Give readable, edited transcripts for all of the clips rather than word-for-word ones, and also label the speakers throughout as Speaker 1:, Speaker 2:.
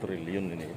Speaker 1: triliun ini.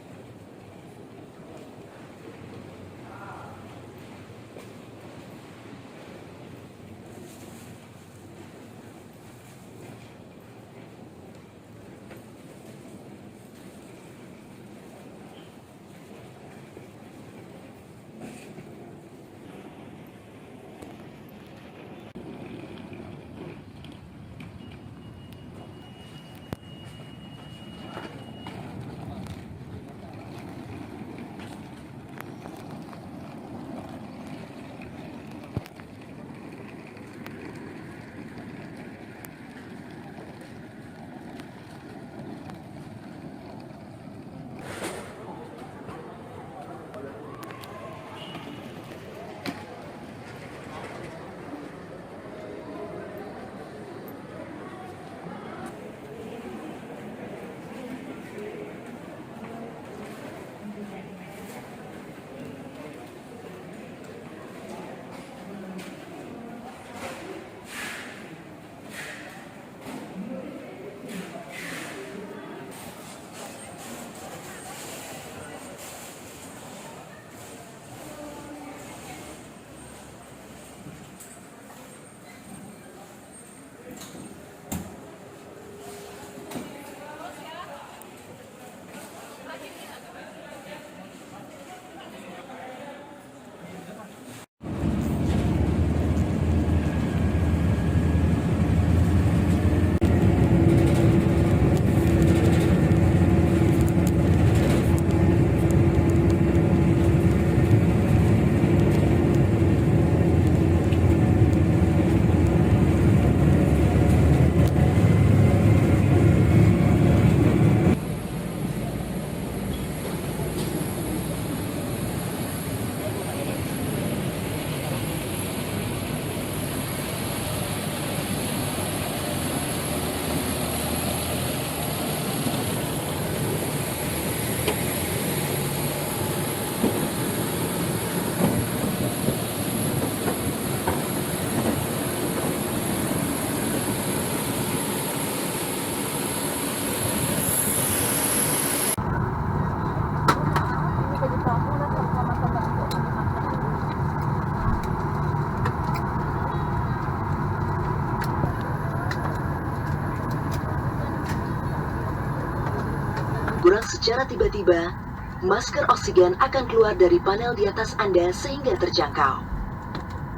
Speaker 2: Kurang secara tiba-tiba, masker oksigen akan keluar dari panel di atas Anda sehingga terjangkau.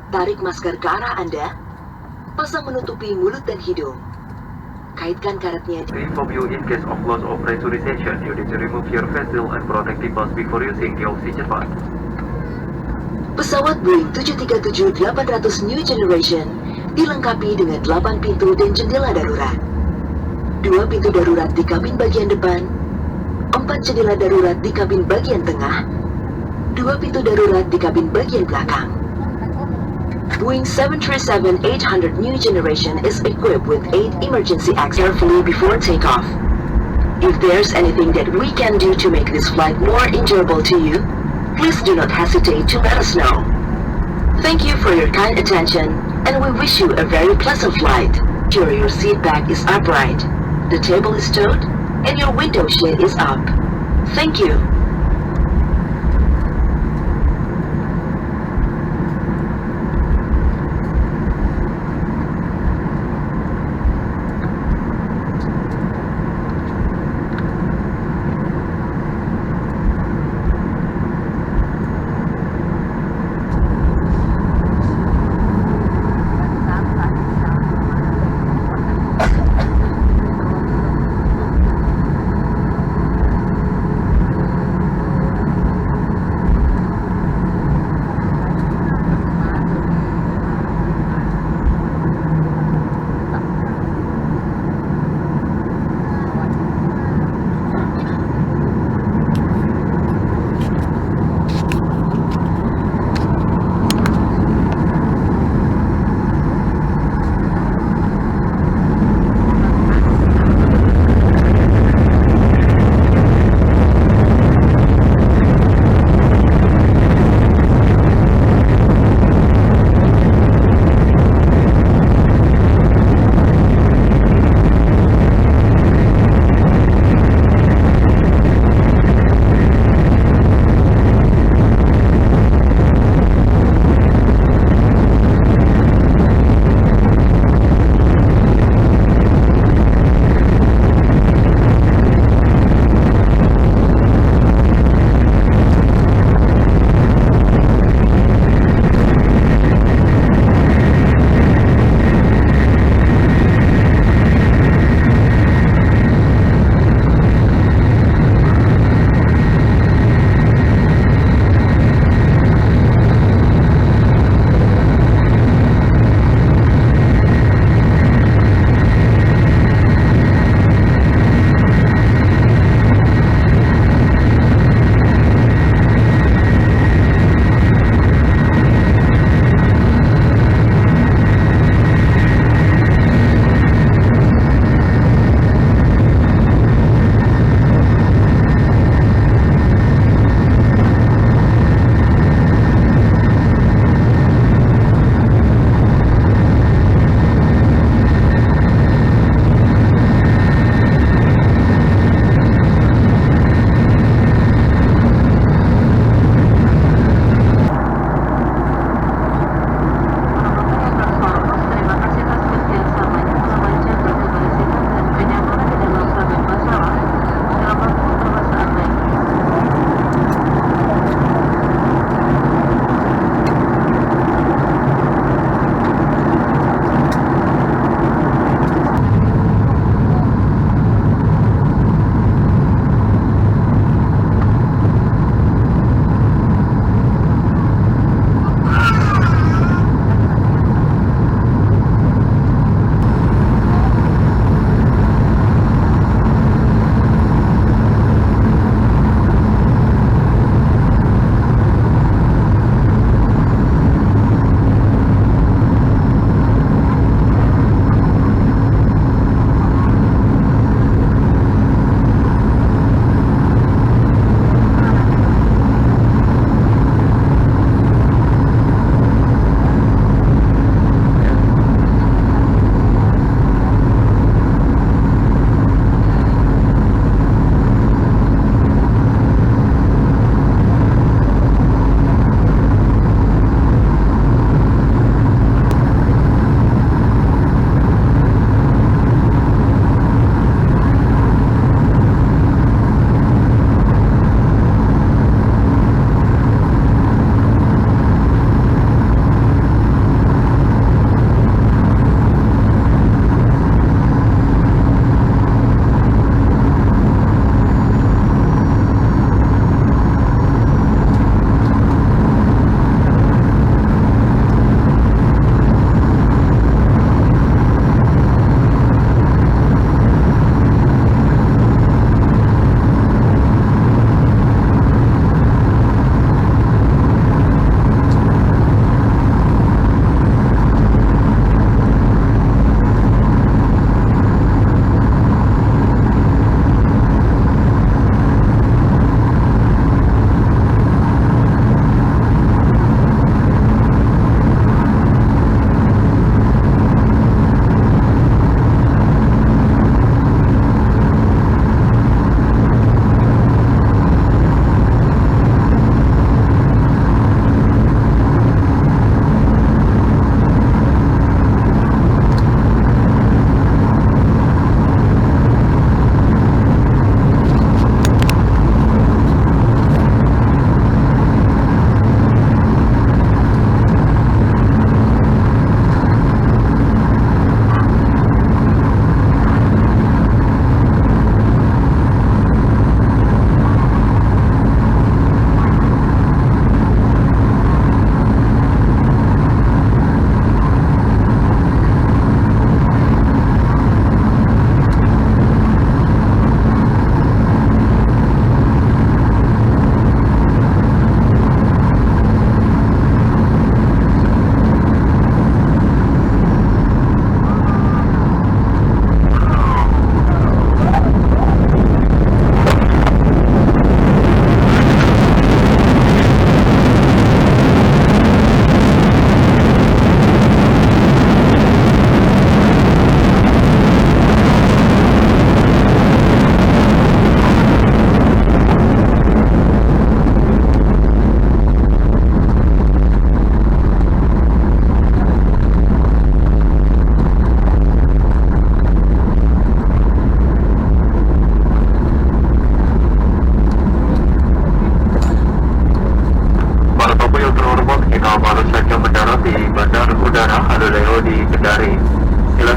Speaker 2: Tarik masker ke arah Anda, pasang menutupi mulut dan hidung. Kaitkan karetnya.
Speaker 3: Inform you in case of loss of pressurization, you need to remove your face shield and protective mask before using the oxygen mask.
Speaker 2: Pesawat Boeing 737-800 New Generation dilengkapi dengan 8 pintu dan jendela darurat. 2 pintu darurat di kabin bagian depan, 4 jendela darurat di kabin bagian tengah, 2 pintu darurat di kabin bagian belakang. Boeing 737-800 New Generation is equipped with 8 emergency exits carefully before takeoff. If there's anything that we can do to make this flight more enjoyable to you, please do not hesitate to let us know. Thank you for your kind attention, and we wish you a very pleasant flight. Ensure your seat back is upright, the table is stowed, and your window shade is up. Thank you.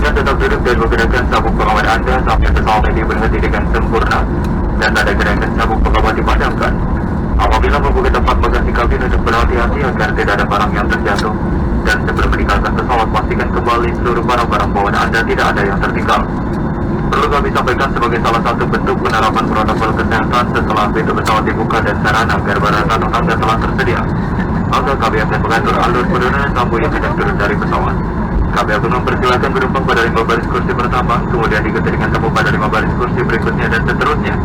Speaker 3: Silakan tetap duduk dan menggunakan sabuk pengaman Anda sampai pesawat ini berhenti dengan sempurna dan tanda gerakan sabuk pengaman dipadamkan. Apabila membuka tempat bagasi kabin untuk berhati-hati agar tidak ada barang yang terjatuh. Dan sebelum meninggalkan pesawat, pastikan kembali seluruh barang-barang bawaan Anda tidak ada yang tertinggal. Perlu kami sampaikan sebagai salah satu bentuk penerapan protokol kesehatan setelah pintu pesawat dibuka dan sarana agar barang kantong Anda telah tersedia. Maka kami akan mengatur alur penurunan tamu yang hendak turun dari pesawat. Kami akan mempersilakan penumpang pada 5 baris kursi pertama, kemudian diikuti dengan tamu pada 5 baris kursi berikutnya dan seterusnya.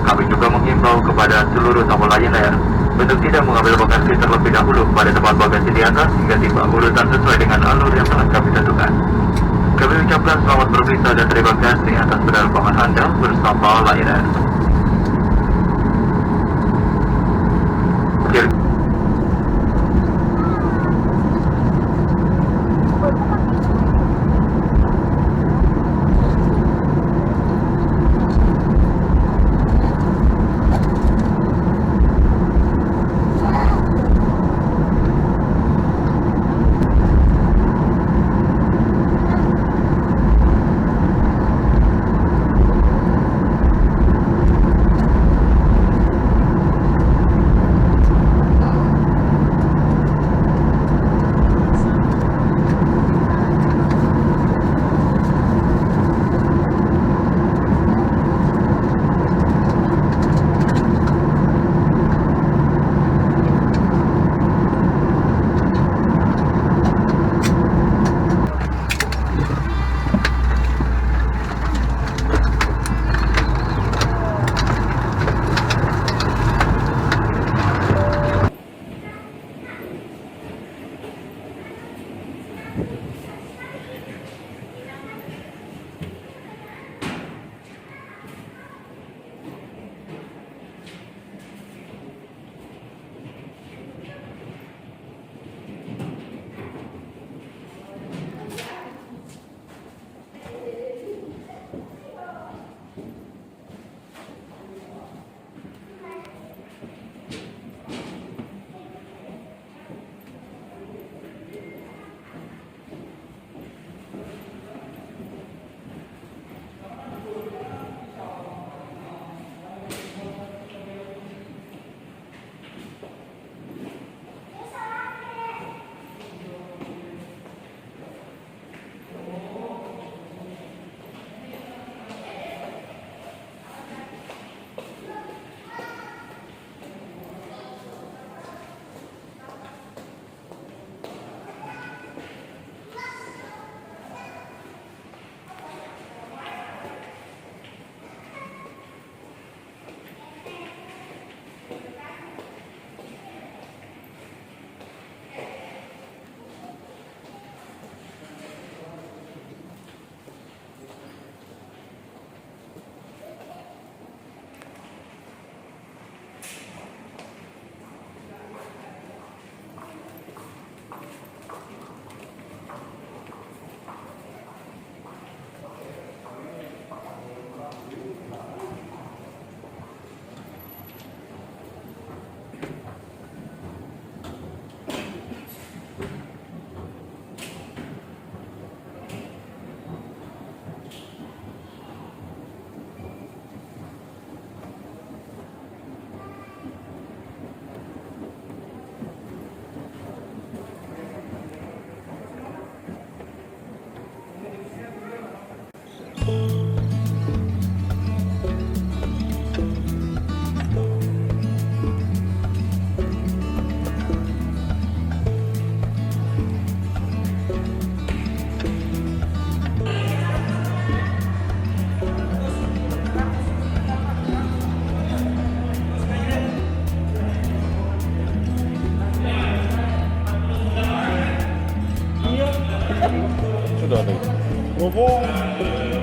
Speaker 3: Kami juga menghimbau kepada seluruh tamu Lion Air untuk tidak mengambil bagasi terlebih dahulu pada tempat bagasi di atas hingga tiba urutan sesuai dengan alur yang telah kami tentukan. Kami ucapkan selamat berpisah dan terima kasih atas penerbangan Anda bersama Lion Air.
Speaker 1: Sudah ada. Ngomong.